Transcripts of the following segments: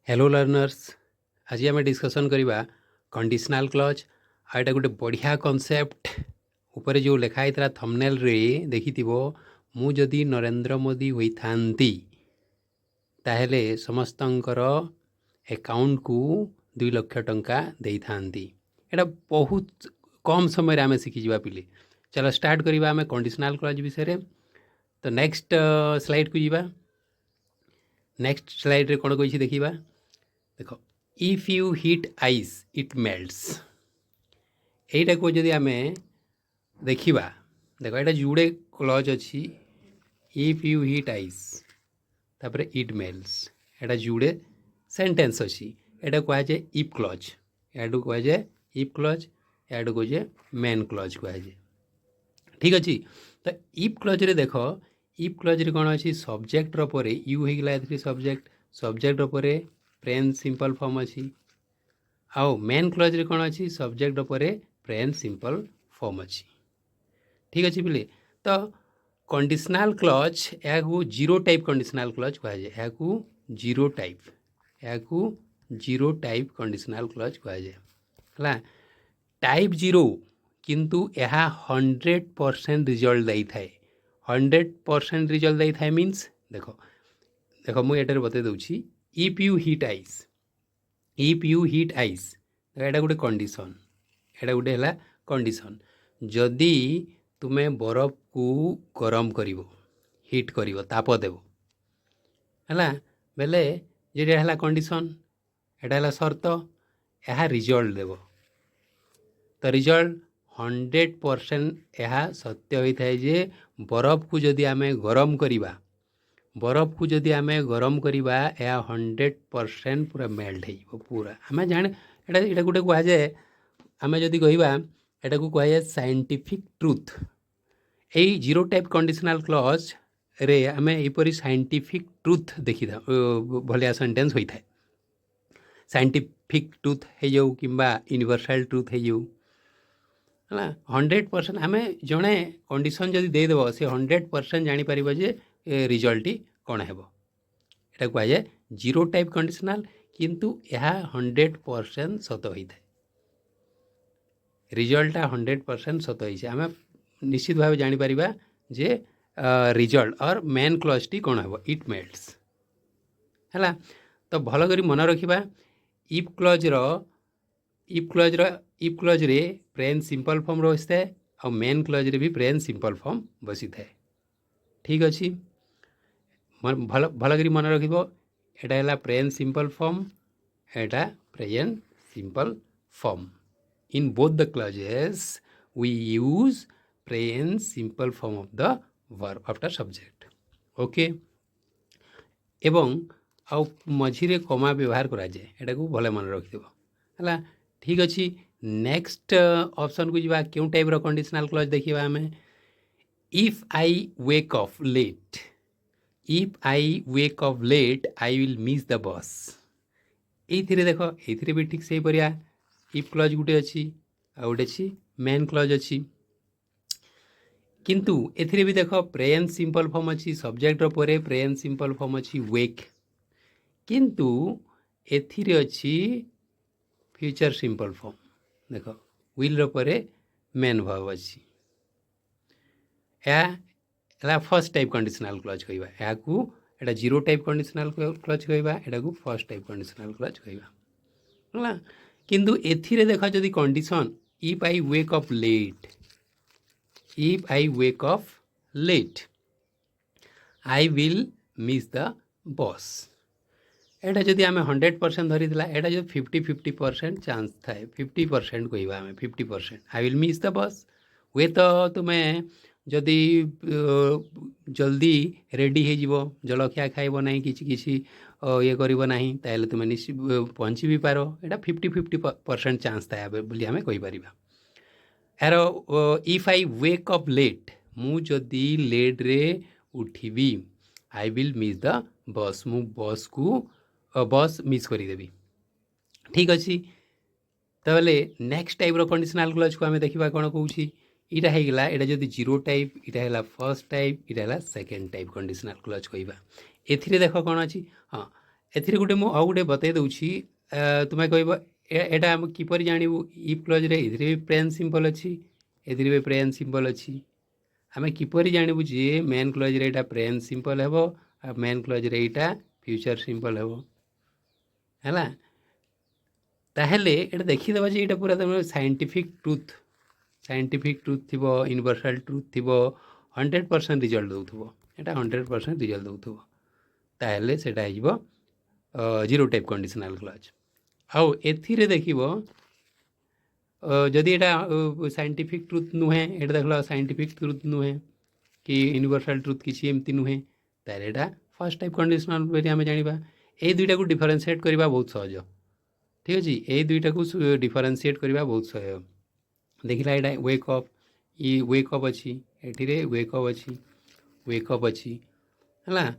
Hello learners. आज आम discussion करवा कंडीशनल क्लज आ एटा गोटे बढ़िया कॉन्सेप्ट ऊपर जो लिखाई था थंबनेल रे देखिथिबो मु जदि नरेंद्र मोदी होइथांती ताहेले समस्तंकर अकाउंट को 2 लाख टंका देइथांती। एटा बहुत कम समय आम शिखिजा पिले। चलो स्टार्ट करवा आम कंडीशनल क्लज विषय। तो नेक्स्ट स्लाइड को जीवा। नेक्स्ट स्लाइड रे कौन कही देखा देख, if you hit ice it melts. यहीटा को जदि आम देखा देख ये जुड़े क्लज अच्छी इफ यू हिट आइस तापर इट मेल्ट्स एटा जुड़े सेंटेंस अच्छी एटा कहुए इफ क्लज याडू कहुए इफ क्लज याडू कहुए मेन क्लज कहुए। ठीक अच्छे। तो इफ क्लज रे देख इफ क्लज रे कौन अच्छी सब्जेक्ट रे यू होगा सब्जेक्ट सब्जेक्ट रे प्रेजेंट सिंपल फॉर्म अच्छी आउ मेन क्लज रे कौन अच्छी सब्जेक्ट रे प्रेजेंट सिंपल फॉर्म अच्छी। ठीक अच्छे पिले। तो कंडीशनल क्लज या जीरो टाइप कंडीशनल क्लज कहुए जीरो टाइप कंडीशनल क्लज कहुए टाइप जीरो किंतु यह 100% रिजल्ट दे थाए 100% रिजल्ट दे थाए मीन्स देख देख मुझे बता दूसरी इफ यू हिट आइस एटा गोटे कंडीशन एटा गोटे है कंडीशन जदि तुम्हें बरफ को गरम करिवो हिट करिवो ताप देव है बेले ये है कंडीशन एटा है शर्त यह रिजल्ट देव। तो रिजल्ट 100% यह सत्य होता है जे बरफ को जदि आम गरम करिबा बरफ को जदि आम गरम करिबा या 100% पूरा मेल्ट हो पूरा आम जाने एटा गोटे कहुए आम जदि कहवा एटा को कहुए साइंटिफिक ट्रुथ। यही जीरो टाइप कंडीशनल क्लज रे आम यपरी साइंटिफिक ट्रुथ देखी भलिया सेंटेंस होता है साइंटिफिक ट्रुथ हो जाऊ कि यूनिवर्सल ट्रुथ हो जाऊ है 100% आम जड़े कंडीशन जदि देदेव से 100% जापर जे रिजल्ट कौन है यहाँ कहुए जीरो टाइप कंडीशनल किंतु यह 100% सत होता है रिजल्टा 100% सत होइए आम निश्चित भाव जापर जे रिजल्ट और मेन क्लज टी कौन है इट मेल्ट्स है। तो भल कर मन रखा इफ क्लज रे प्रेजेंट सिंपल फॉर्म बसी थाए और मेन क्लज रे भी प्रेजेंट सिंपल फॉर्म बसी थाए। ठीक अच्छे भल भल कर मन रखिबो एटा है प्रेजेंट सिंपल फॉर्म एटा present simple form in both the clauses we use present simple form of the verb after subject. Okay एवं आउ मझीरे कमा व्यवहार करा जाए एटा को भले मन रखिथबो है। ठीक अच्छे नेक्स्ट ऑप्शन को जीवा क्यों टाइप रो कंडीशनल क्लज देखिबा हमें if I wake off late I will miss the bus. ये देख ये भी ठीक से परिया इफ क्लज गुटे अच्छी आ गोटे अच्छी मेन क्लज अच्छी किंतु एथिरे भी देख प्रेजेंट सिंपल फॉर्म अच्छी सब्जेक्ट रे प्रेजेंट सिंपल फॉर्म अच्छी वेक किंतु एथिरे अच्छी फ्यूचर सिंपल फॉर्म देख विल रे मेन वर्ब अच्छी या फर्स्ट टाइप कंडीशनल क्लज कहवा यहाँ जीरो टाइप कंडीशनल क्लज कहवा यहाँ फर्स्ट टाइप कंडीशनल क्लज कहवा है किंतु एथिरे देख जदि condition if I wake up late I will miss the bus एटा जदि आम 100% धरी एटा जो 50% चांस थाए 50% कहवा आम 50% आई विल मिस द बस हुए तो तुम्हें जदि जल्दी रेडी हो जलखिया खाइब ना कि ये करना ताले तुम निश्चित पहुँची भी पार एटा 50% चांस थाए बोली आम कहीपर यार if I wake up late मु जदि लेट रे उठिबी I will miss the bus मु बस को बस मिस करदेवी। ठीक अच्छे तबले नेक्स्ट टाइप रो कंडीशनल क्लज को आम देखा कौन कौन इटा होगा यहाँ जब जीरो टाइप इटा है फर्स्ट टाइप इटा है सेकेंड टाइप कंडीशनल क्लज कहवा एथिरे देख कौन अच्छी हाँ एथिरे गोटे मु आउ गोटे बतई दउछि तुमे कहबो एटा हम किपर जानिबु इफ क्लॉज रे इधरे भी प्रेजेंट सिंपल अछि एथिरे भी प्रेजेंट सिंपल अछि आमे किपर जानिबु जे मेन क्लॉज रे एटा प्रेजेंट सिंपल हेबो आ मेन क्लॉज रे एटा फ्यूचर सिंपल हेबो हैला ताहेले एटा देखि देबा जे एटा पूरा तमे साइंटिफिक ट्रुथ थिबो यूनिवर्सल ट्रुथ थिबो 100% रिजल्ट दउथबो एटा 100% रिजल्ट दउथबो ताहेले सेटा हिबो जीरो टाइप कंडीशनल क्लॉज आउ एथिरे देखिबो जदि एटा साइंटिफिक ट्रुथ नुहे एटा देखलो साइंटिफिक ट्रुथ नुहे कि यूनिवर्सल ट्रुथ किसी एमती नुहे तारे एटा फर्स्ट टाइप कंडीशनल बेरी आमे जानिबा ए दुईटा को डिफरेंशिएट करबा बहुत सहज ठीक अछि ए दुईटा को डिफरेंशिएट करबा बहुत सहज देखिला एटा वेक अप ई वेक अप अछि एठिरे वेक अप अछि हला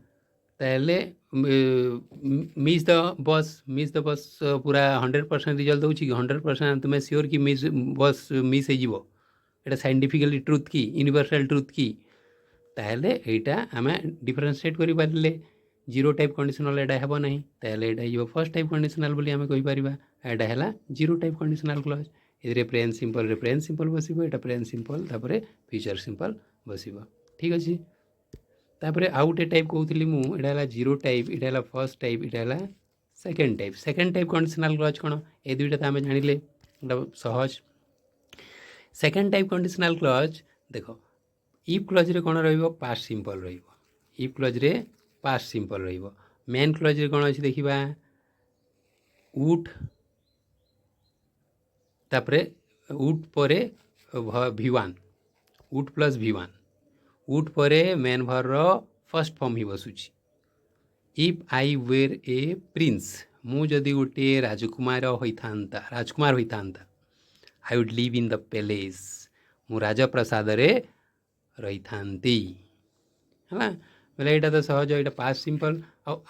ताहले मिस द बस पूरा 100% रिजल्ट दउछि कि 100% तुमे श्योर कि मिस बस मिस हे जिवो एटा साइंटिफिकली ट्रुथ की यूनिवर्सल ट्रुथ की ताहले एटा आमे डिफरेंशिएट करि पारले जीरो टाइप कंडीशनल एटा हेबो नहीं ताहले एटा हिबो फर्स्ट टाइप कंडीशनल बोली आमे कहि परिबा एटा हैला जीरो टाइप कंडीशनल क्लॉज इधरे प्रेजेंट सिंपल बसिबो एटा प्रेजेंट सिंपल तापरे फ्यूचर सिंपल बसिबो ठीक अछि तापरे आउ गोटे टाइप कहूली मुझे जीरो टाइप इटा फर्स्ट टाइप इटा सेकेंड टाइप कंडीशनल क्लॉज कौन ए दुईटा तो आम जानिले सहज सेकेंड टाइप कंडीशनल क्लॉज देख इफ क्लॉज रे कौन रहिबो पास्ट सिंपल रहिबो इफ क्लॉज रे पास्ट सिंपल रहिबो मेन क्लॉज रे कौन अछि देखिबा वुड तापरे वुड परे V1 would plus V1 would परे मेन भर रो फर्स्ट फॉर्म ही बसुची if I were a prince मु जदि गोटे राजकुमार होता I would live in the palace मु राजप्रसाद रे रही थांती है बोले यहाँ तो सहज यहाँ पास्ट सिंपल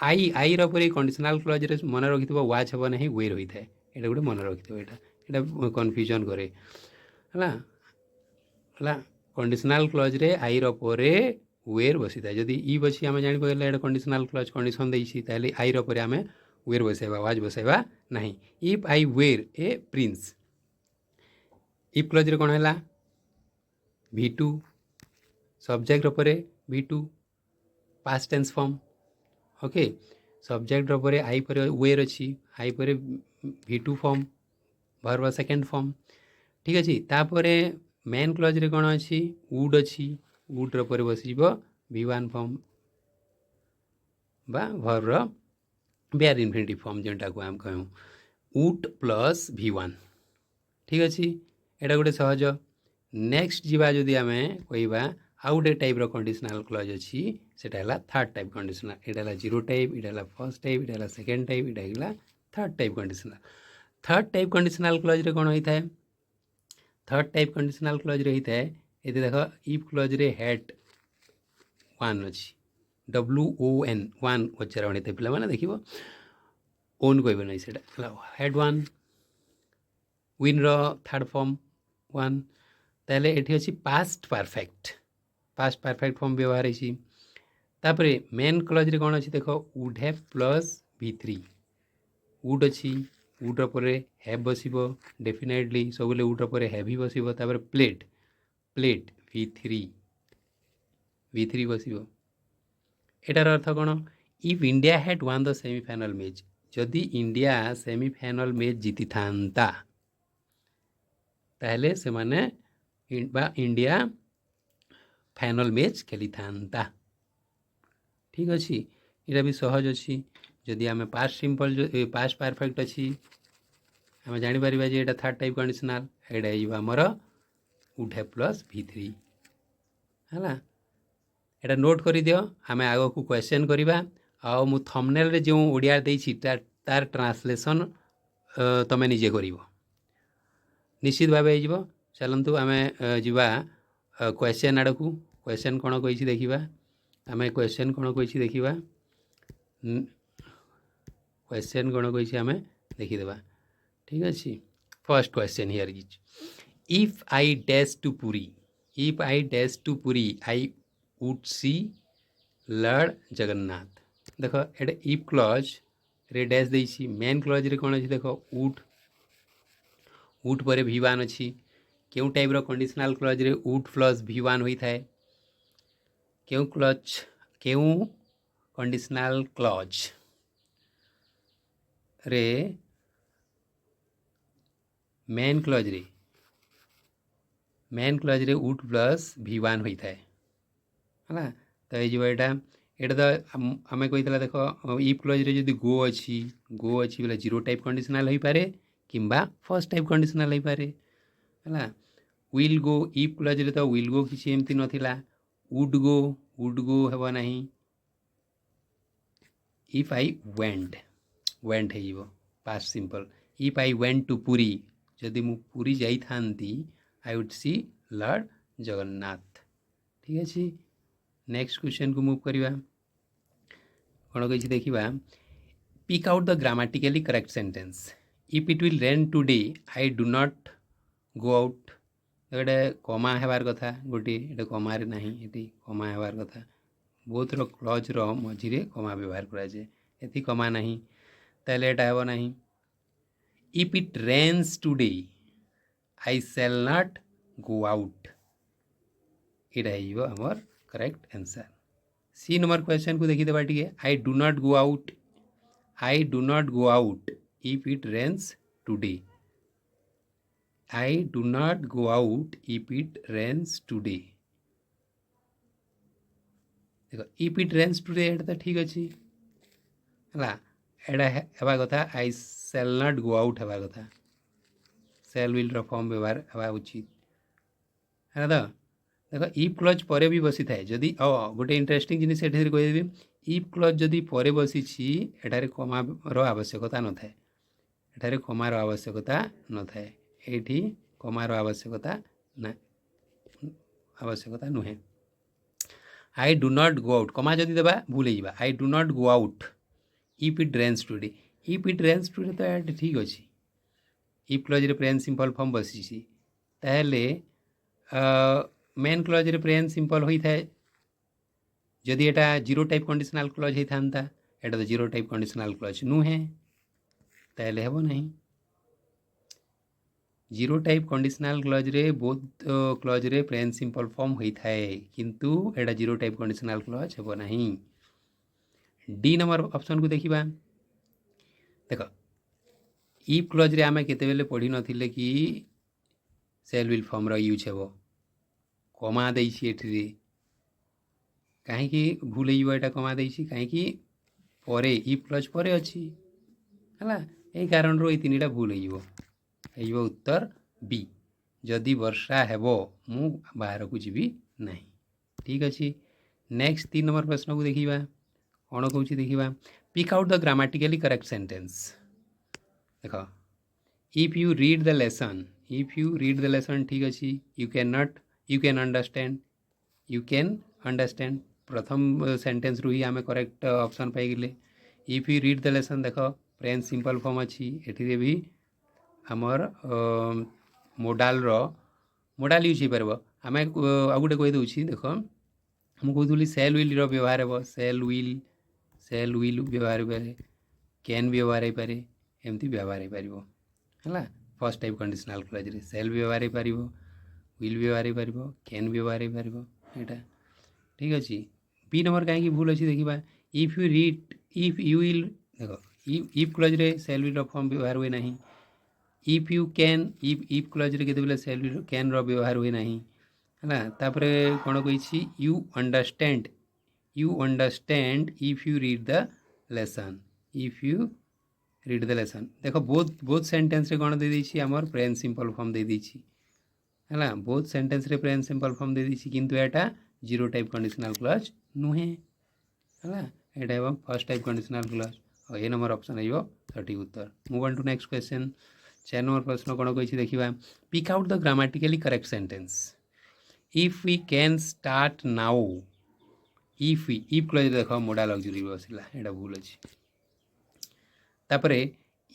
आई रे कंडीशनल क्लॉज रे मन रखि वाच हे ना वे रही था यहाँ गोटे मन रखि यहाँ कन्फ्यूजन करे है कंडीशनल क्लॉज रे आई रे वेर बसी था जदि ई बसी आम जापर ये कंडीशनल क्लॉज कंडीशन देती आई रे आम वेर बसैबा वाज बसैबा नहीं if I were a prince if clause रे कौन है V2 सब्जेक्ट रे V2 past tense form okay subject रे आई पर वेर अच्छी आई पर V2 form verb second form ठीक अच्छे तापर मेन क्लॉज रे कौन अच्छी वुड अच्छी वुड रे बसब V1 फॉर्म बा भर्ब बेयर इनफिनिटिव फॉर्म जोटा को आम कहूँ वुड प्लस V1 ठीक अच्छे एटा गोटे सहज नेक्स्ट जीवा जदि आम कहवा आउ गोटे टाइप कंडीशनल क्लॉज अच्छी सेटा थर्ड टाइप कंडीशनल एटा जीरो टाइप इटा फर्स्ट टाइप इटा सेकेंड टाइप इटा थर्ड टाइप कंडीशनल क्लॉज रे कौन होता है थर्ड टाइप कंडीशनल क्लॉज रे होता है ये देख इफ क्लॉज रे हेड वन अच्छी WON वन उच्चार बनते पे मैंने देख ओन कह नहीं से हेड वन विन रो थर्ड फॉर्म वन ताले एठी अच्छी पास्ट परफेक्ट फॉर्म व्यवहार है तापरे मेन क्लॉज रे कौन अच्छी देख would have plus V3 would अच्छी वुड रे हैव बसिबो डेफिनेटली सब वुड रे हैव ही बसिबो तापर प्लेट V3 बसिबो एटार अर्थ कौन if India had one the semifinal match जदि इंडिया सेमीफाइनल मैच जीति था ताहले से माने इंडिया फाइनल मैच खेली था ठीक अच्छी यहाँ भी सहज अच्छी जदि आम पास्ट सिंपल पास्ट परफेक्ट अच्छी आम जापर ये थर्ड टाइप कंडीशनल यहाँ आमर वुड हैव प्लस V3 है एटा नोट कर दियो आम आग को क्वेश्चन करवा आ मु थंबनेल रे जो ओडिया देछि तार ट्रांसलेशन तमे निजे करिवो निश्चित भाव हो चलतु आम जा क्वेश्चन आड़ को क्वेश्चन कौन कही देखा आम क्वेश्चन कौन कही देखा क्वेश्चन कौन कही आम देखीदे ठीक अच्छे first question here is if I dash to Puri I would see Lord Jagannath देख एट इफ क्लॉज रे डैश देइछि मेन क्लज रे कोन अछि देखो वुड वुड पर V1 अछि केउ टाइप रो कंडीशनल क्लज रे वुड प्लस V1 होई थाए केउ क्लच केउ कंडीशनल क्लज रे मेन क्लज रे वुड प्लस V1 होई थाए हला तो ये एटा तो आम कही देख इफ क्लज रे जदि गो अच्छी बोले जीरो टाइप कंडीशनल हो पारे किंबा फर्स्ट टाइप कंडीशनल हो पारे है विल गो इफ क्लज रे तो विल गो किसी एमती नथिला वुड गो हेबो नहीं इफ आई वेंट है past simple if I went to Puri जदि मु पुरी जाई थांती I would see Lord Jagannath ठीक अच्छे नेक्स्ट क्वेश्चन को मूव करवा कौन कही देखा pick out the grammatically correct sentence if it will rain today I do not go out गोटे कमा हेबार कथा गोटे ये कमार ना ये कमा हेबार कथा बहुत क्लज मझे कमा व्यवहार कराए ये कमा ना ताले एटा हेबो नहीं if it rains today I shall not go out यहाँ आमर correct answer C number question को देखीदे टे I do not go out if it rains today I do not go out if it rains today देख if it rains today एटा तो ठीक अच्छे है एटा हेबा कथा I shall not go out हेबा कथा सेल विल फॉर्म व्यवहार हेबा उचित है तो देख इफ क्लज पर भी बसी थाए जदि गोटे इंटरेस्टिंग जिनिस ये कहदेवी इफ क्लज जदि पर बसी एठारे कमार आवश्यकता न थाए एठारे कमार आवश्यकता न थाए एठी कमार आवश्यकता नुहे I do not go out comma जदि देबा भूल जावा I do not go out if it rains today if it rains today तो ये ठीक अच्छे इफ क्लज रे प्रेजेंट सिंपल फॉर्म बसी ताहले मेन क्लज रे प्रेजेंट सिंपल होई थाए जदि एटा जीरो टाइप कंडीशनल क्लज होता एटा तो जीरो टाइप कंडीशनल क्लज नुहे ताहले हेबो नहीं जीरो टाइप कंडीशनल क्लज रे बहुत क्लज रे प्रेजेंट सिंपल फॉर्म होता है किंतु एटा जीरो टाइप कंडीशनल क्लज हेबो नहीं डी नंबर ऑप्शन को देखिबा देख इफ क्लज रे आमे केते बेले पढ़ी नथिले कि सेल विल फॉर्म रो यूज हेबो कमा देइछि एठिरे कहीं भूल यहाँ कमा देइछि कहीं परे इफ क्लज परे अच्छी है यही कारण रो तीन टा भूल हो उत्तर बी जदि वर्षा हेबो मु बाहर को जीवी नहीं ठीक अच्छे नेक्स्ट 3 नंबर प्रश्न को देखिबा कौन कहूँ देखिबा pick out the grammatically correct sentence देख if you read the lesson ठीक अच्छे यू कैन अंडरस्टैंड प्रथम सेंटेंस रू ही आम करेक्ट ऑप्शन पाइले if you read the lesson देख प्रेजेंट सिंपल फॉर्म अच्छी एठी भी आमर मोडाल यूज हो पार आम आ गोटे कहीदे देख मुझे कहूली सेल विल व्यवहार हे सेल विल व्यवहार हो पाए कैन व्यवहार हो पाए एमती व्यवहार हो पार है फर्स्ट टाइप कंडीशनल क्लज रे सेल व्यवहार हो पार विल व्यवहार हो पार कैन व्यवहार हो पार यहाँ ठीक अच्छे बी नंबर कहीं भूल अच्छी देखा if you read if you will देख इफ क्लज रे सेल विल फॉर्म व्यवहार हुए नहीं if you can if clause रे केते सेल विल कैन रो व्यवहार हुए नहीं है तापरे कौन कही you understand if you read the lesson देख बहुत सेंटेंस रे कौन दे देछि हमर प्रेजेंट सिंपल फॉर्म दे देछि है बहुत सेंटेंस रे प्रेजेंट सिंपल फॉर्म दे देछि किंतु एटा जीरो टाइप कंडीशनल क्लज नुहे है यहाँ फर्स्ट टाइप कंडीशनल क्लज और ए नंबर ऑप्शन है सठिक उत्तर move on to next question 4 number प्रश्न कौन कही देखा pick out the grammatically correct sentence if we can start now if clause देख मोडा लग्जरी बसला यहाँ भूल अच्छे तापरे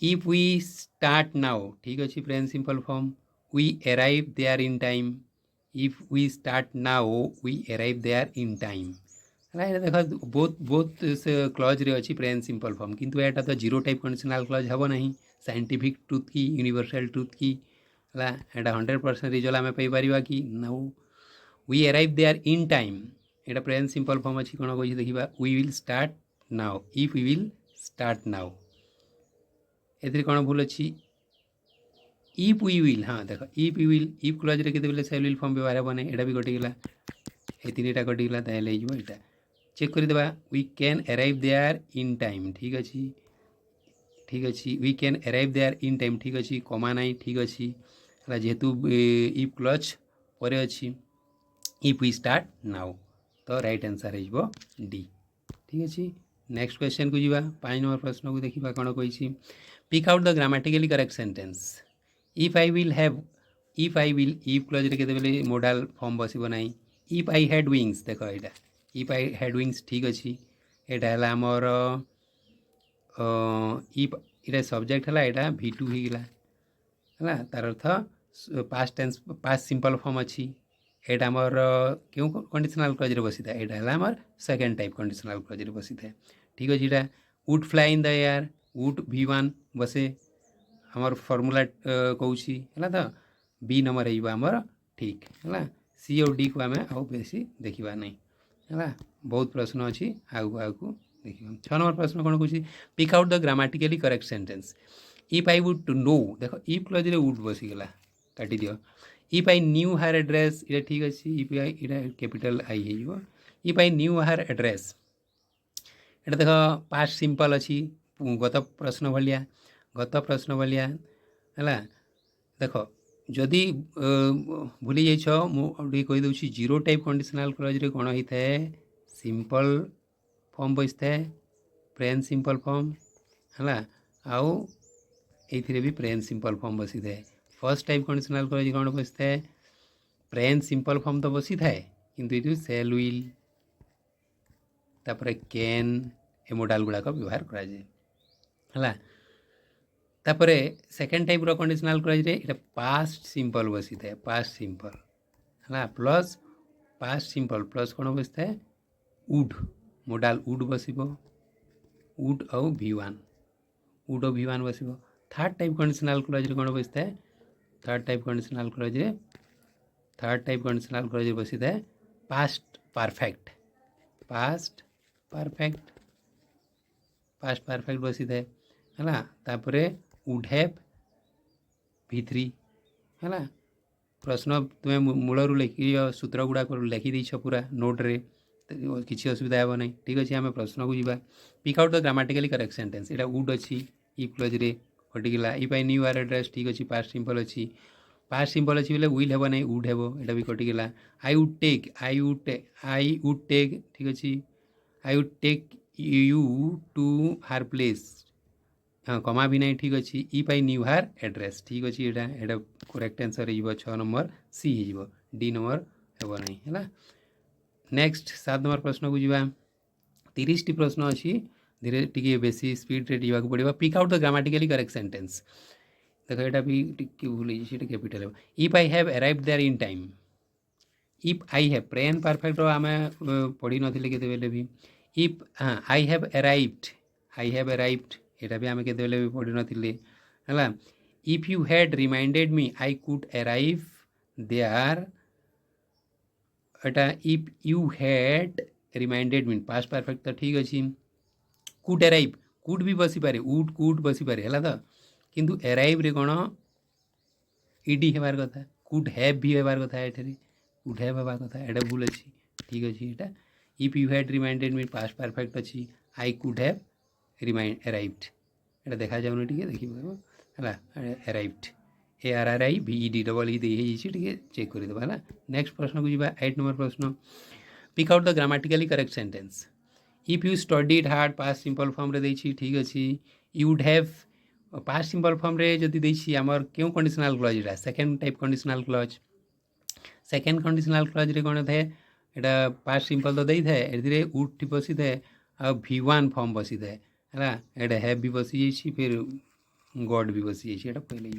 इफ वी स्टार्ट नाउ ठीक अच्छे present simple form we arrive there in time if we start now we arrive there in time है देख बोथ बोथ से क्लज रे अच्छी प्रेजेंट सिंपल फॉर्म किंतु एटा तो जीरो टाइप कंडीशनल क्लज हम ना साइंटिफिक ट्रुथ की यूनिवर्सल ट्रुथ की है एटा 100% रिजल्ट आम पाइपर कि no we arrive there in time एटा प्रेजेंट सिंपल फॉर्म अच्छी कौन कही देखा we will start now if we will start now ए कौन भूल अच्छी इफ वी विल हाँ देख if we will if clause रे केते से विल फॉर्म व्यवहार हे एटा भी कटिगला ये तीन टा कटिगला ताले एटा चेक कर देबा we can arrive there in time ठीक अच्छी we can arrive there in time ठीक अच्छी कमा ना ठीक अच्छी जेहेतु इफ क्लच पर अच्छी इफ वी स्टार्ट नाउ तो राइट आंसर हो डी ठीक अच्छे नेक्स्ट क्वेश्चन को जीवा 5 नंबर प्रश्न को देखा कौन कही pick out the grammatically correct sentence if I will have if I will if clause रे केते मोडाल फॉर्म बसब ना इफ आई हैड विंग्स देख यहाँ इफ आई हैड विंग्स ठीक अच्छे यहाँ आमर इफ इटा सब्जेक्ट है यहाँ V2 होगा है तार अर्थ past tense past simple form अच्छी एटा आमर क्यों कंडीशनल क्लज रे बसी था यहाँ आमर सेकेंड टाइप कंडीशनल क्लज रे बसी था ठीक अच्छे यहाँ would fly in the air would V1 बसे आमर फॉर्मूला कहूँ है तो बी नंबर होमर ठीक है सी और डी को आम आउ बेसी देखा नहीं है बहुत प्रश्न अच्छी आगू आगू देखिए 6 नंबर प्रश्न कौन कह pick out the grammatically correct sentence if I would to know देख इफ क्लज रे वुड बसीगला काटी दियो if I knew her address ये ठीक अच्छे इफ आई इटा कैपिटल आई हो if I knew her address ये देख पास्ट सिंपल अच्छी गत प्रश्न भाया है देख जदि भूली जाइछ मुझे कहीदे जीरो टाइप कंडीशनल क्लज रे कौन होता है सिंपल फॉर्म बसी था प्रेजेंट सिंपल फॉर्म है आउ ये भी प्रेजेंट सिंपल फॉर्म बसी था फर्स्ट टाइप कंडीशनल क्लज कौन बसी था प्रेजेंट सिंपल फॉर्म तो बसी था किंतु ये सेल विल तापर कैन ए मॉडल गुड़ाक व्यवहार कराए है तापरे सेकेंड टाइप रो कंडीशनल क्लज रे इटा पास्ट सिंपल बसी था पास्ट सिंपल है प्लस पास्ट सिंपल प्लस कौन बसी था वुड मॉडल वुड बसब वुड आउ V1 वुड और V1 बसब थर्ड टाइप कंडीशनल क्लज रे कौन बसी था थर्ड टाइप कंडीशनल क्लज रे बसी था पास्ट परफेक्ट बसी था है तापरे वुड हैव V3 है प्रश्न तुम्हें मूलरू लिखी सूत्र गुड़ाक लिखिदेच पूरा नोट्रे किसी असुविधा हे ना ठीक अच्छे आम प्रश्न को जीवा pick out the grammatically correct sentence यहाँ वुड अच्छी इफ क्लज रे कटिगला if I knew your address ठीक अच्छे पास्ट सिंपल अच्छी बोले विल हेब ना वुड हेब यहाँ भी कटिगला आई वुड टेक ठीक अच्छे I would take you to her place हाँ कमा भी नहीं ठीक अच्छे if I knew her address ठीक अच्छे यहाँ करेक्ट आंसर हो 6 नंबर सी हो डी नंबर हेब नहीं है नेक्स्ट 7 नंबर प्रश्न को जीवा 30 टी प्रश्न अच्छी धीरे टी बेसी स्पीड रे जावाक पड़ो pick out the grammatically correct sentence देख यहाँ भी टी भूल capital if I have arrived there in time if I have present perfect आम पढ़ी नथिले केते बेले भी इफ हाँ आई हैव अराइव्ड यहाँ भी आम केते बेले भी पढ़ी नथिले है if you had reminded me I could arrive there एटा if you had reminded me past perfect तो ठीक अच्छे कुड अराइव कुड भी बसी पारे वुड कुड बसी पारे है तो किंतु अराइव रे कौन ईडी हेबार कथा कुड हैव भी हेबार कथा ये कुड हैव हेबार कथा एटा भूल अच्छी ठीक अच्छे यहाँ if you had reminded me past perfect अच्छी I could have remind arrived एटा देखा जाऊनी टी देखिए है arrived ARRIVED double T check करदे है नेक्स्ट प्रश्न को जीवा 8 नंबर प्रश्न pick out the grammatically correct sentence if you studied hard past simple form रे देछि ठीक अच्छे you would have past simple form रे जदि देछि आमर क्यों कंडीशनल क्लज इटा second type conditional clause second conditional clause रे कौन थाए यहाँ पास्ट सिंपल तो देई थाए ए वुड टी बसी थाए आ V1 फॉर्म बसी थाए है यहाँ हैव भी बसी जाइए फिर गॉड भी बसी जाइए पहले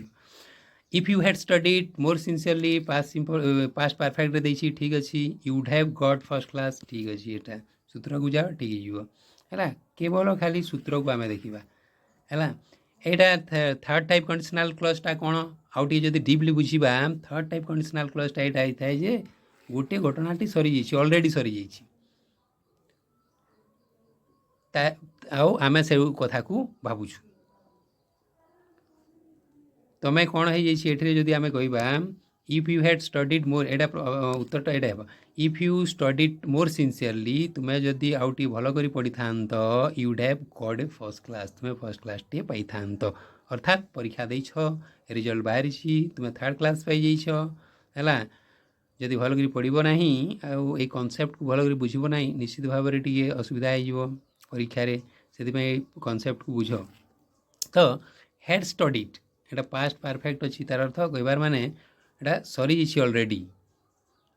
if you had studied more sincerely past simple past perfect देछि ठीक अच्छे you would have got first class ठीक अच्छे यहाँ सूत्र को जाओ ठीक है केवल खाली सूत्र को आम देखा है यहाँ थर्ड टाइप कंडीशनल क्लजटा कौन आउ टे जब डीपली बुझा थर्ड टाइप कंडीशनल क्लजटा यहाँ होता है जे गोटे घटनाटी सरी जाइए ऑलरेडी सरी जाइए आम से कथा को भावुँ तमें कौन हो जाइए जदि आम कह इफ यू हैड स्टडीड मोर एटा उत्तरटा यहाँ if you studied more sincerely तुम्हें जदि आउ टे भल कर पढ़ी था you would have got a first class तुम्हें फर्स्ट क्लास टे पाई था अर्थात परीक्षा देछ रिजल्ट बाहरी तुम्हें थर्ड क्लास पाई है जदि भल कर पढ़ ना आई कनसेप्ट को भल कर बुझब ना निश्चित भाव में टी असुविधा हो परीक्षा से कनसेप्ट को बुझ तो had studied Etah past perfect अच्छी तार अर्थ कहबार माने एटा सरी जाइए ऑलरेडी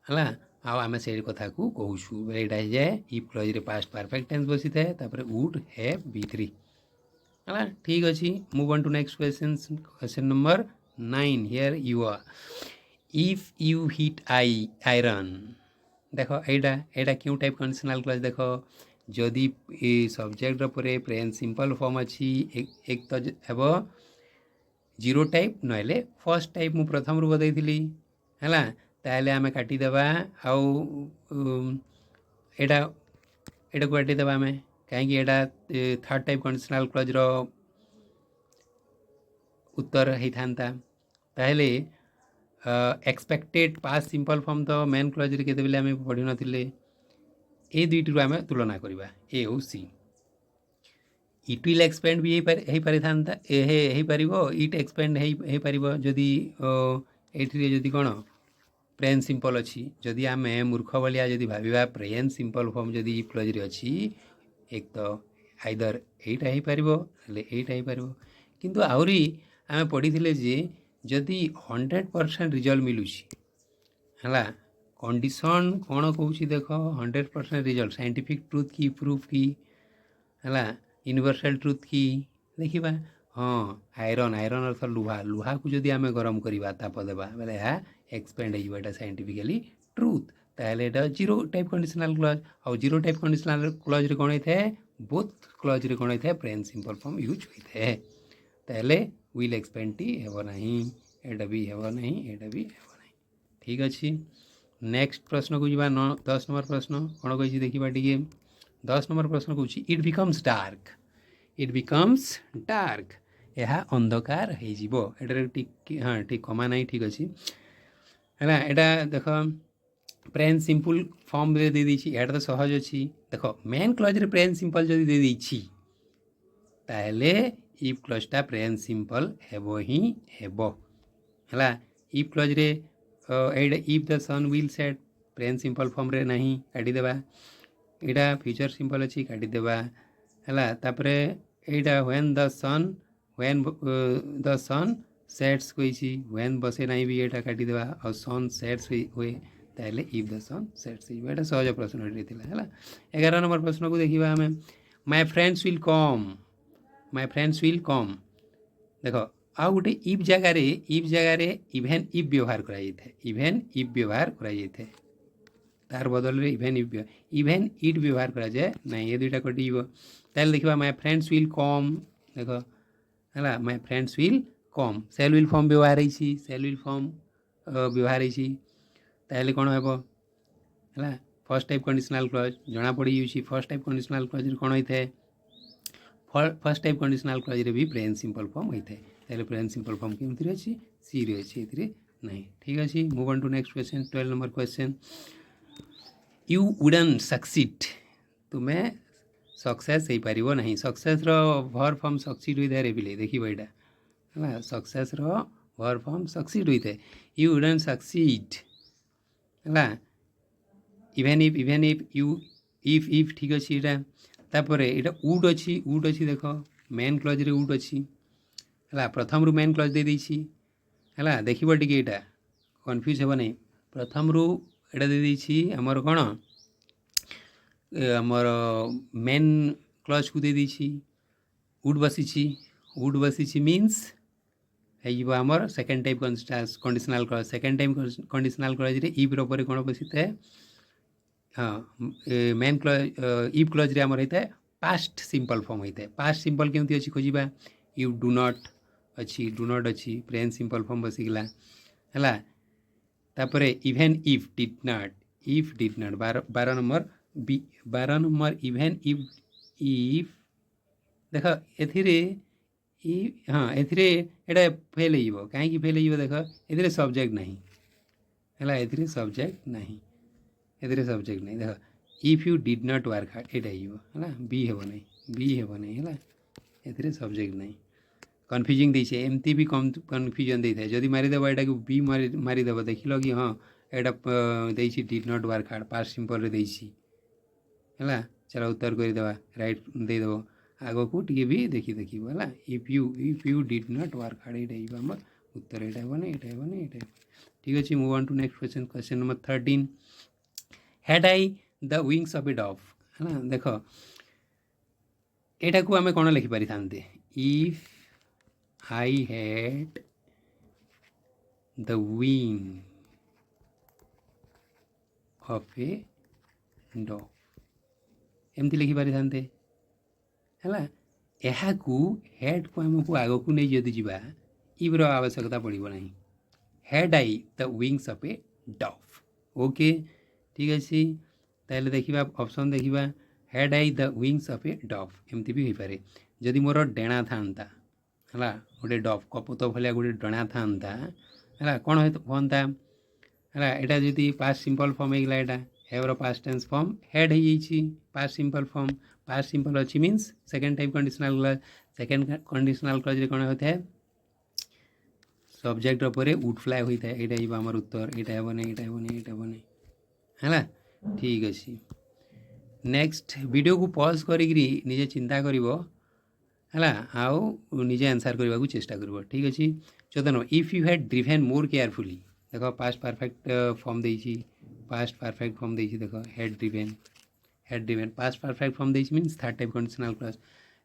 है आम से कथा को कहूँ बोले यहाँ जाए इफ क्लज रे पास्ट परफेक्ट टेंस बसी थाए तापर वुड हैव बी3 है ठीक अच्छे move on to next question number 9 here you are if you hit iron देख यहाँ क्यों टाइप कंडीशनल क्लज देख जदि सब्जेक्ट पर प्रेजेंट सिंपल फॉर्म अच्छी एक तो हे जीरो टाइप ना फर्स्ट टाइप मु प्रथम रू बतई है ताहले आम काटिदेवा आउ एटा को काटिदेवा आम कहीं थर्ड टाइप कंडीशनल क्लज रो उत्तर होता ताहले एक्सपेक्टेड पास्ट सिंपल फॉर्म तो मेन क्लज रे केतेबेले आम पढ़ी नथिले ए दुईटी आम तुलना करवा ए और सी इट विल एक्सपेंड भी हो पारि इट एक्सपेंड हो पार जदि ये जदि कौन प्रेजेंट सिंपल अच्छी जदि आम मूर्ख भाया जदि भाविबा प्रेजेंट सिंपल फॉर्म जदि क्लज रे अच्छी एक तो आइदर एटा हो पार एटा हो पार किंतु आहरी आम पढ़ी जे जदि 100% रिजल्ट मिलूची है कंडीशन कौन कौच देख 100% रिजल्ट साइंटिफिक ट्रुथ की प्रूफ की है यूनिवर्सल ट्रुथ की देखा हाँ आयरन आयरन अर्थ लुहा लुहा को जदि आम गरम करवा ताप देवा बोले यहाँ एक्सपेंड हो साइंटिफिकली ट्रुथ ताहले जीरो टाइप कंडीशनल क्लज आउ जीरो टाइप कंडीशनल क्लज रे कौन होता है बोथ क्लज रे कौन होता है प्रेजेंट सिंपल फॉर्म यूज होता है ताहले विल एक्सपेंड टी हेब ना एटा भी हेब ना एटा भी हेब ना ठीक अच्छे नेक्स्ट प्रश्न को जीवा 10 नंबर प्रश्न कौन कही देखा टे 10 नंबर प्रश्न कौन इट बिकम्स डार्क यह अंधकार हो हाँ ठीक कमा ना ठीक अच्छे है यहाँ देख प्रेजेंट सिंपल फॉर्म रे दे दी यार तो सहज अच्छी देख मेन क्लज रे प्रेजेंट सिंपल जदि दे दी ताहले इफ क्लजटा प्रेजेंट सिंपल हेबो ही हेबो है इफ क्लज रे if the sun will set present simple form रे नहीं काटिदेवा यहाँ फ्यूचर सिंपल अच्छी काटिदेवा है तापर यहाँ व्हेन द सन सेट्स कही व्हेन बसे ना भी यहाँ काटिदेवा और सन सेट्स हुए ताहले इफ द सन सेट्स यहाँ सहज प्रश्न है 11 नंबर प्रश्न को देखा आम माय फ्रेंड्स विल कम देख आउ गोटे इफ जगार इभेन इफ व्यवहार कराए तार बदल रे इभेन इट व्यवहार करा जाए ना ये दुईटा कटिव ताल देखा माय फ्रेंड्स विल कम देख है my friends will come shall will form व्यवहार ताहले कौन हे है फर्स्ट टाइप कंडीशनल क्लज जना पड़ी फर्स्ट टाइप कंडीशनल क्लज कौन होता है फर्स्ट टाइप कंडीशनल क्लज रे भी प्रेजेंट सिंपल फॉर्म होता है ताहले प्रेजेंट सिंपल फॉर्म केमती अच्छी सी रे अच्छी ए नहीं ठीक अच्छे move on to next question 12 number question you wouldn't succeed तुम्हें सक्सेस हो पार ना सक्सेस भर फॉर्म सक्सीड होता है पिले देख यहाँ है सक्सेस भर फॉर्म सक्सीड होता है यू वुडन सक्सीड है इभेन इफ यू इफ ठीक अच्छे यहाँ तापर यहाँ वुड अच्छी देख मेन क्लज रे वुड अच्छी है प्रथम रू मेन क्लज दे देछि है देख टे यहाँ कन्फ्यूज हे ना प्रथम रू यहाँ दे देछि आमर कौन आमर मेन क्लज को दे देछि वुड बसी मीन्स हो आमर second type conditional clause second type conditional clause रे इफ रे कौन बसी था हाँ मेन क्लज इफ क्लज रे आमर होता है पास्ट सिंपल फॉर्म होता है। पास्ट सिंपल केमती अच्छी खोजा यू डू नॉट अच्छी प्रेजेंट सिंपल फॉर्म बसीगला है। तापर even if did not 12 number B 12 number even if देख एथिरे हाँ एथिरे एटा फेल हो कहीं फेल हो देख ए सब्जेक्ट नहीं है ए सब्जेक्ट नहीं ए सब्जेक्ट नहीं देख if you did not work hard एटा है बी हेब नहीं है ए सब्जेक्ट नहीं कन्फ्यूजिंग देछे एमती भी कम कन्फ्यूजन दे थाए जदि मारिदेव एटा को बी मारिदेव देखिल कि हाँ एटा देछि did not work hard past simple रे देछि है। चलो उत्तर करदेवा राइट देदेव आग को टी भी देखी है if you did not work hard ये आम उत्तर यहाँ ठीक अच्छे move on to next question question number 13 had I the wings of a dove है ना देख एटा को आम कौन लिखिपारि था if I had the wing of a dove एमती लिखिपारि था है यहाँ हेड को आमको आग को नहीं जदि जा इब्र आवश्यकता पड़ो ना head I the wings of a Dove okay ठीक अच्छे ताहले देखा ऑप्शन देखा head I the wings of a dove एमती भी हो पारे जदि मोर डेणा था है गोटे डव कपुत भाया गोटे डेणा था है कौन हम है यहाँ जी पास्ट सिंपल फॉर्म होगा यहाँ have past tense form had हो past simple form past simple अच्छी means second type conditional clause second conditional clause रे कौन होता है सब्जेक्ट उपर वुड फ्लाई होता है यहाँ आम उत्तर यहाँ हेनी है ठीक अच्छे नेक्स्ट वीडियो को पॉज करी निजे चिंता है आउ निजे आंसर करने को चेष्टा कर ठीक अच्छे 14 if you had driven more carefully देख पास्ट परफेक्ट फॉर्म देछि पास्ट परफेक्ट फॉर्म देछि देख had driven past perfect form देछि means third type conditional clause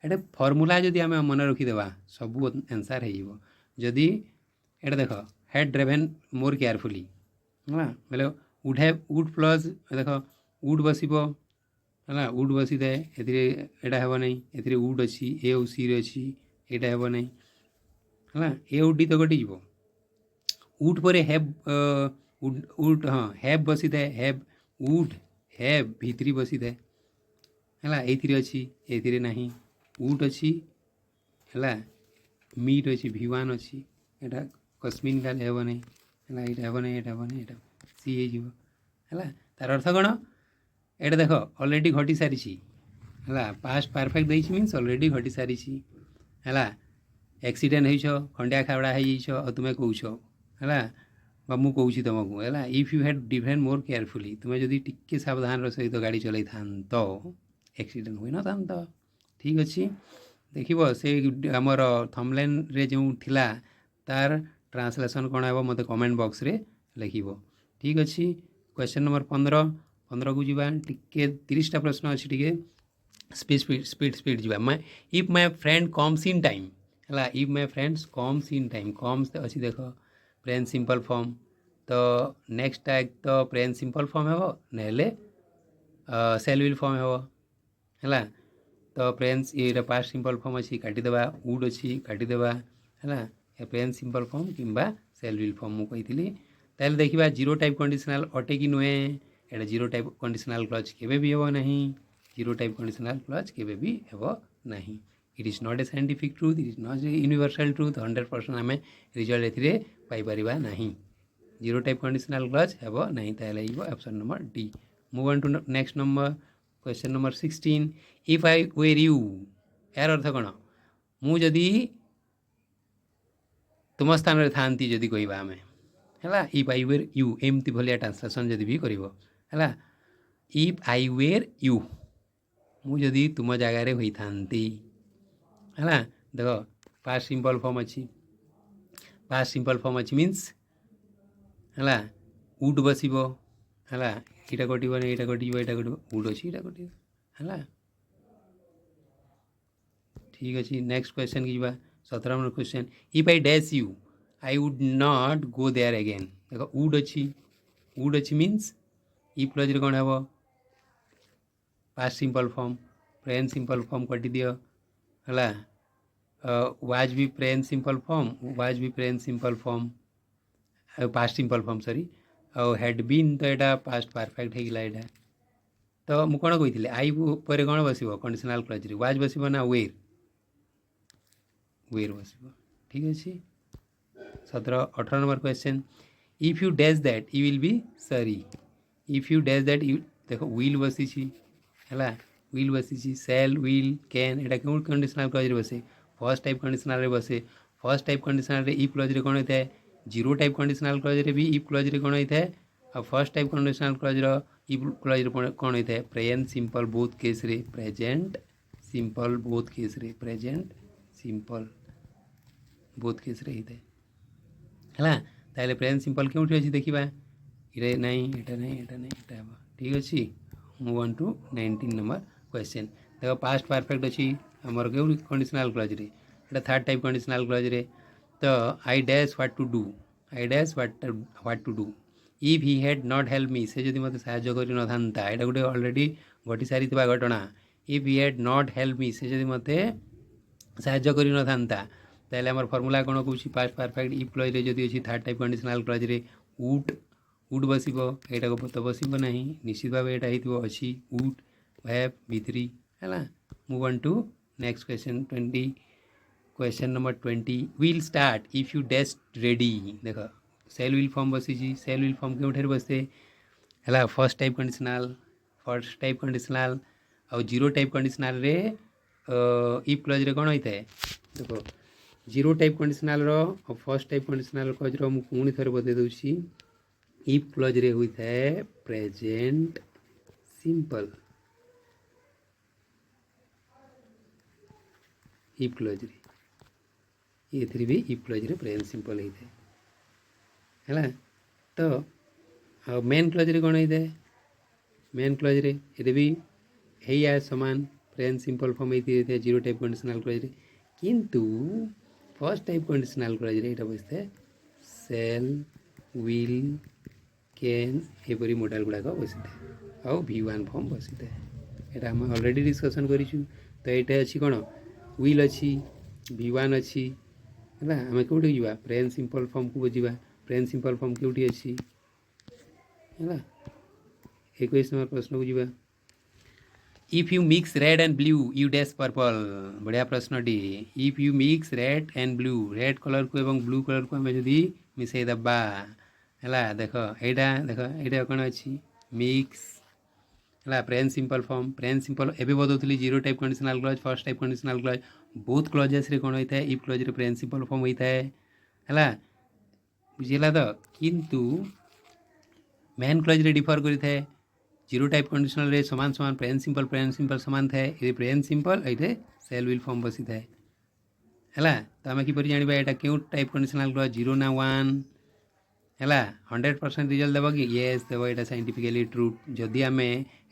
एटा फॉर्मूला जदि आम मन रखिदेवा सब आंसर हो जदि एटा देख हेड ड्रिवेन मोर केयरफुली है बोले वुड प्लस देख वुड बसो है वुड बसी थाए एटा हे ना ए वुड अच्छी ए और सी अच्छी यहाँ हे ना है ए और डी तो कटिज वुड पर हैव वुड हाँ हैव बसी थाए हैव वुड हैव भितरी बसी थाए है ये अच्छी ये ना वुड अच्छी है मीट अच्छी भिवान अच्छी यहाँ कस्मिन काल हे ना है यहाँ सी है तार अर्थ कौन एटा देख ऑलरेडी घटी सारी है पास्ट परफेक्ट देछि मीन्स ऑलरेडी घटी सारी है एक्सीडेंट हो खंडिया खाबड़ा हो तुम्हें कौच है मु कौच तुमको है if you had driven more carefully तुम्हें जदि टिके सावधान सहित गाड़ी चल था एक्सीडेंट हुई न था ठीक अच्छे देखो से आमर थंबनेल रे जो थिला तार ट्रांसलेशन कौन है मत कमेंट बॉक्स रे लिखो ठीक अच्छे क्वेश्चन नंबर 15 को जीवा टिके 30टा प्रश्न अच्छी टिके स्पीड जीवा मैं if my friend comes in time है if my friends comes in time comes अच्छी देख प्रेजेंट सिंपल फॉर्म तो नेक्स्ट टैग तो प्रेजेंट सिंपल फॉर्म है ना सेल विल फॉर्म है तो प्रेजेंट ये पास्ट सिंपल फॉर्म अच्छी काटिदेवा वुड अच्छी काटिदेवा है प्रेजेंट सिंपल फॉर्म किंबा सेल विल फॉर्म मुझे कही ताहले देखा जीरो टाइप कंडीशनल अटे कि नुहे एटा जीरो टाइप कंडीशनल क्लॉज केबे भी हेबो नहीं जीरो टाइप कंडीशनल क्लॉज केबे भी हेबो नहीं it is not a scientific truth it is not a universal truth 100% आम रिजल्ट ए पाइपर नहीं जीरो टाइप कंडीशनल क्लॉज हेबो नहीं ताहले option number D move on to next number question number 16 if I were you यार अर्थ कौन मुझे तुम स्थान में था जदि कहवा आम है इफ आई वेर यू एमती भाया ट्रांसलेसन जदि भी कर है इफ आई वेर यू मुझे तुम जगार होता है देख पास्ट सिंपल फॉर्म अच्छी पास्ट सिंपल फॉर्म अच्छी मीन्स है वुड बसो है यहाँ कटो नहीं यहाँ कटिज यहाँ कटो वुड अच्छी यहाँ कट है ठीक अच्छे नेक्स्ट क्वेश्चन की 17 number question if I dash you I would not go there again देख वुड अच्छी मीन्स इ प्लस रे कौन हे past simple form present simple form कटि दियो हला वाज भी प्रेजेंट सिंपल फॉर्म वाज भी present simple form past simple form sorry और हैड बीन तो यहाँ पास्ट परफेक्ट होगा यहाँ तो मुझे कौन कही आई पर कौन बस कंडीशनल क्लज रे वाज बस ना वेर वेर बस ठीक अच्छे 17-18 number question if you dash that you will be sorry if you dash that you देखो विल बसी है विल बसी सेल विल कैन यहाँ क्यों कंडीशनल क्लज रे बसे फर्स्ट टाइप कंडीशनल रे बसे फर्स्ट टाइप कंडीशनल रे इफ क्लज रे कौन होता है जीरो टाइप कंडीशनल क्लज रे भी इफ क्लज रे कौन होता है और फर्स्ट टाइप कंडीशनल क्लज रो इफ क्लज रे कौन होता है प्रेजेंट सिंपल बोथ केस रे प्रेजेंट सिंपल बोथ केस रे प्रेजेंट सिंपल बोथ केस रे होता है ताहले प्रेजेंट सिंपल क्योंठी अच्छी देखा ये नहीं एटा नहीं एटा नहीं एटा हम ठीक अच्छे move on to 19 number question देखो पास्ट परफेक्ट अच्छी आमर क्यों कंडीशनल क्लज रे एटा थर्ड टाइप कंडीशनल क्लज रे तो I dash what to do I dash what to do if he had not help me से जदि मत साहाय्य करि न थांता एटा गोटे ऑलरेडी घटी सारी घटना if he had not help me से जदि मत साहाय्य करि न थांता ताहले हमर फॉर्मूला कौन कहूँ पास्ट परफेक्ट इफ क्लज रे जदि अच्छी थर्ड टाइप कंडीशनल क्लज रे वुड वुड बसब यहाँ को तो बसब ना निश्चित भाव यहाँ हो अच्छी वुड हैव V3 है move on to next question 20 question number 20 will start if you dash ready देख सेल विल फॉर्म बसी सेल विल फॉर्म क्यों बसते है फर्स्ट टाइप कंडीशनल और जीरो टाइप कंडीशनल रे इफ क्लज रे कौन होता है देखो जीरो टाइप कंडीशनल रो फर्स्ट टाइप कंडीशनल क्लज रो मुझे पुणी थे बतई दूसरी इफ क्लज रे होता है प्रेजेंट सिंपल इफ क्लज रे ये भी इफ क्लज रे प्रेजेंट सिंपल होता है तो मेन क्लज रे कौन होता है मेन क्लज रे ये भी है समान प्रेजेंट सिंपल फॉर्म होता है जीरो टाइप कंडीशनल क्लज रे किंतु फर्स्ट टाइप कंडीशनल क्लज रे यहाँ बसता है सेल विल कैन एपरी मॉडल गुड़ाक बसी था आउ V1 फॉर्म बसी था यहाँ आम ऑलरेडी डिस्कसन करूँ तो ये अच्छी कौन विल अच्छी V1 अच्छी है आम कौटी जावा प्रेजेंट सिंपल फॉर्म को बुझा प्रेजेंट सिंपल फॉर्म कौटी अच्छी है 21 नंबर प्रश्न को जावा if you mix red and blue you dash purple बढ़िया प्रश्न टी if you mix red and blue red colour को एवं ब्लू कलर को आम जदि मिसई दबा है देख यहाँ कौन अच्छी मिक्स है प्रेजेंट सिंपल एवं बदौली zero type conditional clause first type conditional clause both clauses रे कौन होता है इफ क्लज रे प्रेजेंट सिंपल फॉर्म होता है बुझीला तो किंतु मेन क्लज रे डिफर करि थाए जीरो टाइप कंडीशनल रे समान समान प्रेजेंट सिंपल समान थाए ये प्रेजेंट सिंपल ये सेल विल फॉर्म बसी थाए है तो आम किपर जाना यहाँ क्यों टाइप कंडीशनल क्लज जीरो ना 1 है 100% रिजल्ट देव कि येस देव यहाँ साइंटिफिकली ट्रू जदि आम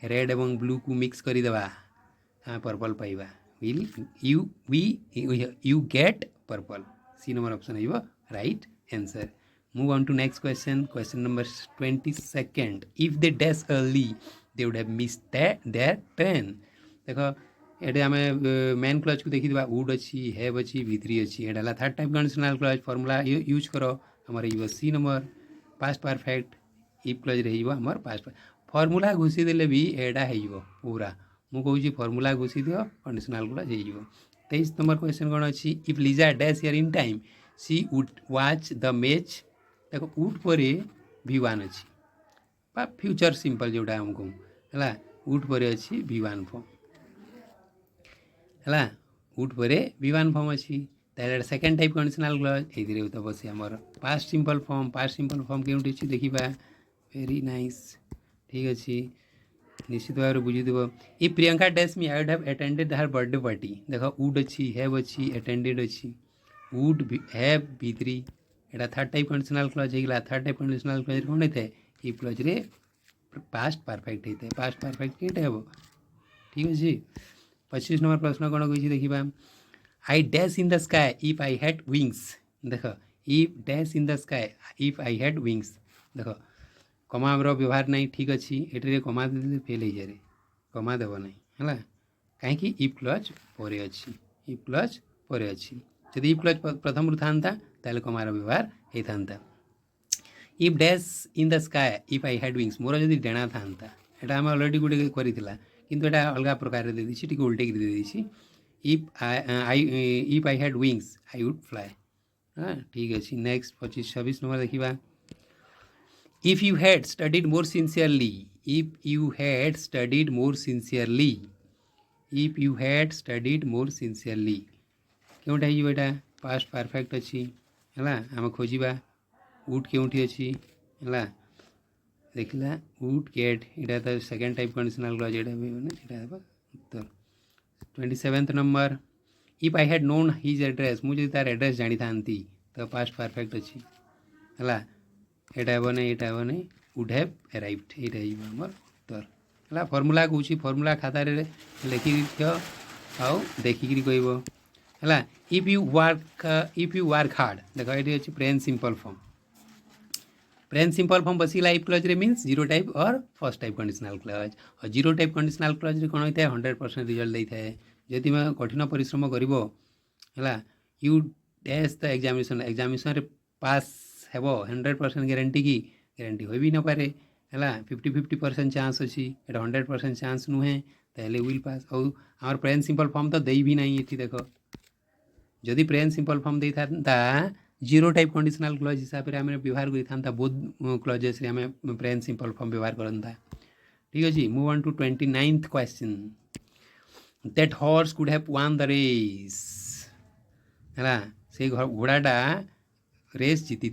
रेड एवं ब्लू को मिक्स करदे पर्पल पाइबा will you get purple C number option हो right answer move on to next question number 22 if they dash early they would have missed their train देख ये आम मेन क्लज को देखी वुड अच्छी हैव अच्छी V3 अच्छी यहाँ third type conditional clause formula use करो हमारे ये C number past perfect if clause रही आमर पास्ट फॉर्मूला घुषी देले भी एडा हो पूरा मुझे फॉर्मूला घुषी दियो कंडीशनल क्लज हो 23 नंबर क्वेश्चन कौन अच्छी if Liza dash here in time she would watch the match देखो वुड पर V1 अच्छी बा फ्यूचर सिंपल जोटा हमको है वुड पर अच्छी V1 फॉर्म है वुड पर V1 फॉर्म अच्छी ताहले सेकेंड टाइप कंडीशनल क्लज ये तो बस आमर पास्ट सिंपल फॉर्म क्यों देखा वेरी नाइस ठीक अच्छे निश्चित भाव में बुझीदेव इ Priyanka dash me I would have attended her birthday party देख वुड अच्छी हैव अच्छी अटेंडेड अच्छी वुड हैव V3 यहाँ थर्ड टाइप कंडीशनल क्लज होगा थर्ड टाइप कंडीशनल क्लज कौन होता है इ क्लज रे पास्ट परफेक्ट होता है पास्ट परफेक्ट कईटा हे ठीक अच्छे 25 नंबर प्रश्न कौन कही देखा I dash in the sky if I had wings देख if dash in the sky if I had wings देख कमा व्यवहार नहीं ठीक अच्छी ये कमा दे फेल हो जाए कमा देव ना है कहीं इफ क्लच पर अच्छी इफ क्लच पर अच्छी जदि इफ क्लच प्रथम था ताले कमार व्यवहार होता if dash in the sky if I had wings मोर जदि डेणा था यहाँ आम अलरेडी गोटे करता किंतु एटा अलग प्रकार दे टी उल्टे दे if I had wings I would fly हाँ ठीक अच्छे नेक्स्ट 25-26 नंबर देखा if you had studied more sincerely if you had studied more sincerely if you had studied more sincerely क्योंटा होटा पास्ट परफेक्ट अच्छी है आम खोजा वुड क्योंठी अच्छी है देखला वुड गेट यहाँ तो सेकेंड टाइप कंडीशनल क्लॉज यहाँ उत्तर 27th number if I had known his address मुझे तार एड्रेस जानी था तो पास्ट परफेक्ट अच्छी है यहाँ हे नहीं वुड हैव अराइव्ड यहाँ आमर उत्तर है फर्मूला कौच फर्मूला खातार लिखिक आउ देखिक कह है इफ यू वर्क हार्ड देख ये अच्छे present simple form present simple form बसिला इफ क्लज रे मीन्स जीरो टाइप और फर्स्ट टाइप कंडीशनल क्लज और जीरो टाइप कंडीशनल क्लज रे कौन होता है 100% रिजल्ट देता है जदि मैं कठिन परिश्रम करिवो है यू डैश द एग्जामिनेशन रे पास हेब 100% गारंटी की गारंटी हो भी न पारे है 50-50% चांस अच्छी एटा 100% चांस नुहे ताहले विल पास और आम प्रेजेंट सिंपल फॉर्म तो दे भी नहीं ये देख जदि प्रेजेंट सिंपल फॉर्म दे था जीरो टाइप कंडीशनल क्लज हिसाब से आम व्यवहार करता both clauses present simple form व्यवहार करता ठीक अच्छे move on to 29th question that horse could have won the race है से घोड़ाटा रेस जीति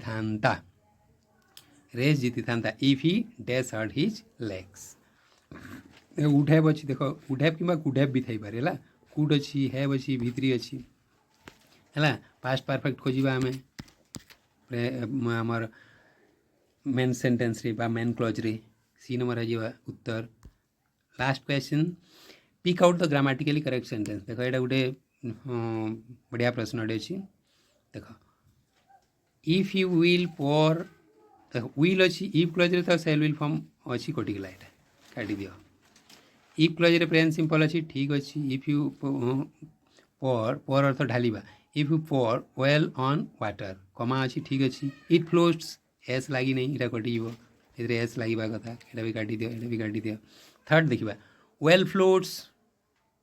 था if he dash hurt his legs would have अच्छी देख वुड हैव कि कुड हैव भी थी पारे है कुड अच्छी हैव अच्छी भित्री अच्छी है पास्ट परफेक्ट खोजा आम आमर मेन सेंटेंस रे बा मेन क्लज रे सी नंबर है उत्तर last question pick out the grammatically correct sentence देख यहाँ गोटे बढ़िया प्रश्न अच्छी देख इफ यू विल पर विल अच्छी इफ क्लज रे तो सेल विल फॉर्म अच्छी कटिगला यहाँ काटी दियो इफ क्लज रे प्रेजेंट सिंपल अच्छी ठीक अच्छी इफ यू पर अर्थ ढालिबा इफ यू पर वेल ऑन वाटर कमा अच्छी ठीक अच्छी इट फ्लोट्स एस लगी नहीं यहाँ कटिव ए एस लगे कथा यहाँ भी काटी दियो यहाँ भी काटी दियो थर्ड देखा वेल फ्लोट्स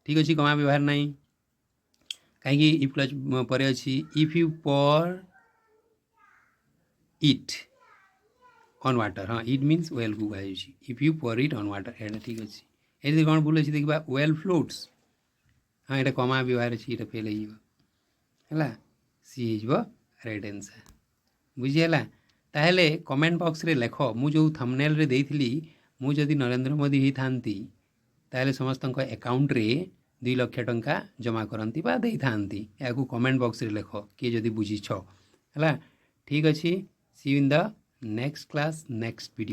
ठीक अच्छे कमा व्यवहार नहीं कहीं इफ क्लच पर अच्छी इफ यू पर इट ऑन वाटर हाँ इट मीन्स वेल को कहुच्छी इफ यू पर इट ऑन वाटर यहाँ ठीक अच्छे ये कौन भूल अच्छी देखा वेल फ्लोट्स हाँ यहाँ कमा व्यवहार अच्छी यहाँ फेल है सी हो राइट आंसर बुझीगला ताहले कमेंट बॉक्स रे लेख मु जो थंबनेल रे देइथिली मु जदि नरेंद्र मोदी ही थांती ताहले समस्त अकाउंट रे 2 लाख टंका जमा करती बा देई थांती या कमेंट बॉक्स रे लेख किए जदि बुझी छ है ठीक अच्छे see you in the next class next video.